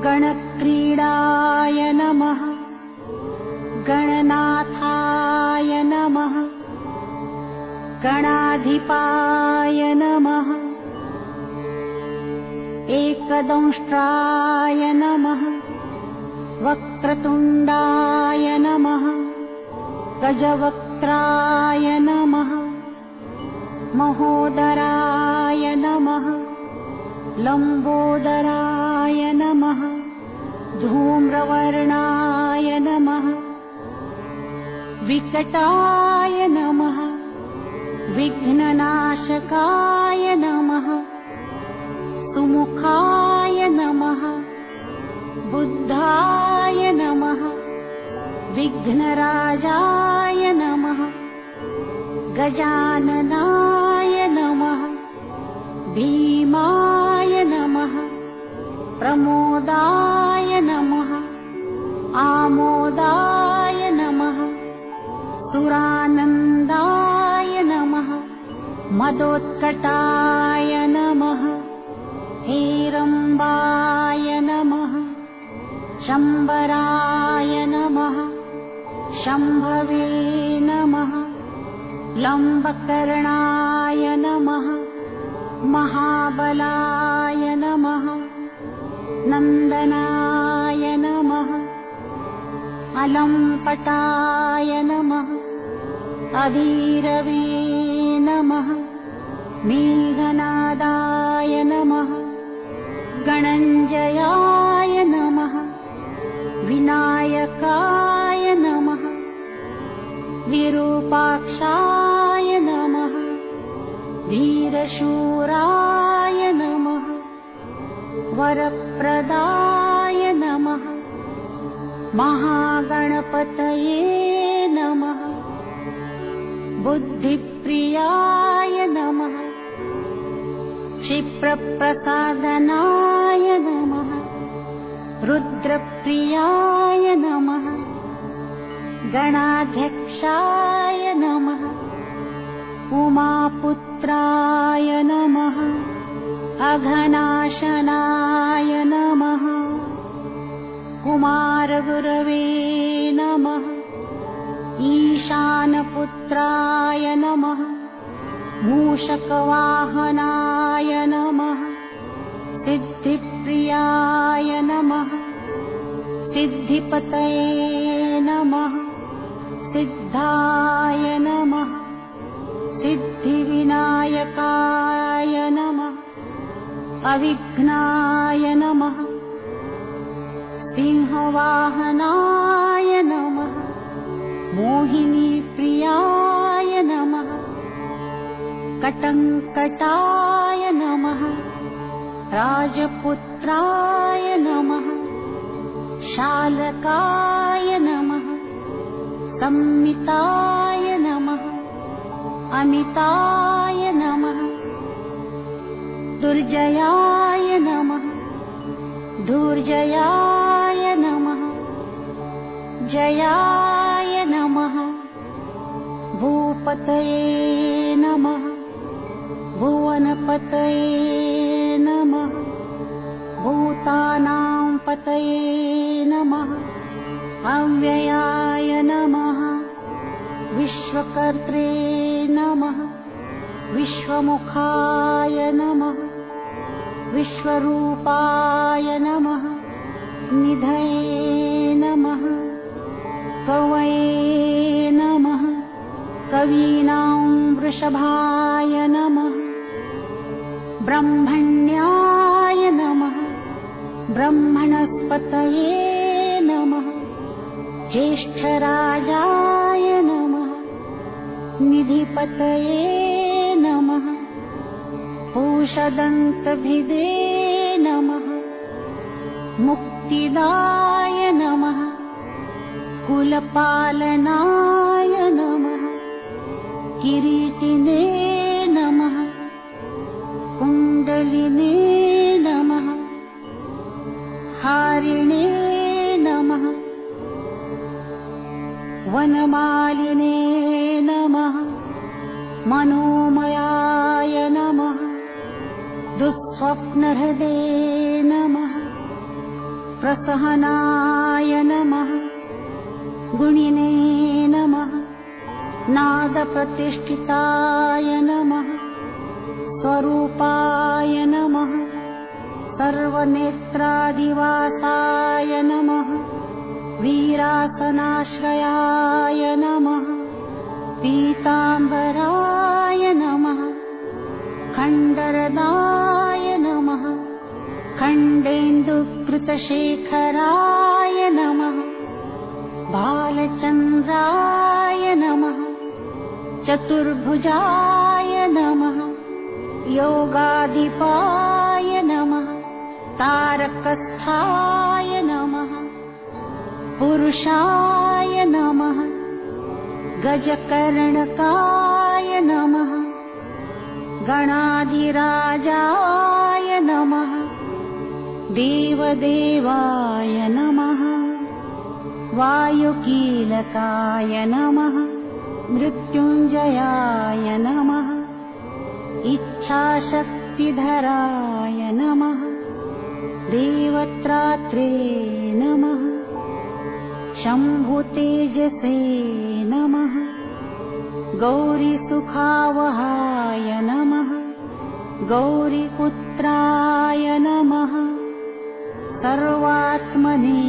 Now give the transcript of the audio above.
गणक्रीडाय नमः। गणनाथाय नमः। गणाधिपाय नमः। एकदंष्ट्राय नमः। वक्रतुण्डाय नमः। गजवक्त्राय नमः। महोदराय नमः। लम्बोदराय नमः। धूम्रवर्णाय नमः। विकटाय नमः। विघ्ननाशकाय नमः। सुमुखाय नमः। बुद्धाय नमः। विघ्नराजाय नमः। गजाननाय नमः। भीमाय नमः। प्रमोदाय नमः। आमोदाय नमः। सुरानन्दाय नमः। मदोत्कटाय नमः। हेरम्बाय नमः। शम्बराय नमः। शम्भवे नमः। लम्बकर्णाय नमः। महाबलाय नमः। नन्दनाय नमः। अलम्पटाय नमः। अभीरवे नमः। मेघनादाय नमः। गणञ्जयाय नमः। विनायकाय नमः। विरूपाक्षाय नमः। धीरशूराय नमः। वरप्रदाय नमः। महागणपतये नमः। बुद्धिप्रियाय नमः। क्षिप्रप्रसादनाय नमः। रुद्रप्रियाय नमः। गणाध्यक्षाय नमः। उमापुत्राय नमः। अघनाशनाय नमः। कुमारगुरवे नमः। ईशानपुत्राय नमः। मूषकवाहनाय नमः। सिद्धिप्रियाय नमः। सिद्धिपतये नमः। सिद्धाय नमः। सिद्धिविनायकाय नमः। अविघ्नाय नमः। सिंहवाहनाय नमः। मोहिनीप्रियाय नमः। कटङ्कटाय नमः। राजपुत्राय नमः। शालकाय नमः। संमिताय नमः। अमिताय नमः। दुर्जयाय नमः। दुर्जयाय नमः। जयाय नमः। भूपतये नमः। भुवनपतये नमः। भूतानां पतये नमः। अव्ययाय नमः। विश्वकर्त्रे नमः। विश्वमुखाय नमः। विश्वरूपाय नमः। निधये नमः। कवये नमः। कवीनां वृषभाय नमः। ब्रह्मण्याय नमः। ब्रह्मणस्पतये नमः। ज्येष्ठराजाय नमः। निधिपतये नमः। पूषदन्तभिदे नमः। मुक्तिदाय नमः। कुलपालनाय नमः। किरीटिने नमः। कुण्डलिने नमः। हारिणे नमः। वनमालिने नमः। मनोमयाय नमः। दुःस्वप्नहृदे नमः। प्रसहनाय नमः गुणिने नमः नादप्रतिष्ठिताय नमः स्वरूपाय नमः सर्वनेत्रादिवासाय नमः वीरासनाश्रयाय नमः पीताम्बराय नमः खण्डरदाय नमः खण्डेन्दुकृतशेखराय नमः बालचन्द्राय नमः चतुर्भुजाय नमः योगाधिपाय नमः तारकस्थाय नमः पुरुषाय नमः गजकर्णकाय नमः गणाधिराजाय नमः देवदेवाय नमः वायुकीलकाय नमः मृत्युञ्जयाय नमः इच्छाशक्तिधराय नमः देवत्रात्रे नमः शम्भुतेजसे नमः गौरीसुखावहाय नमः गौरीपुत्राय नमः सर्वात्मने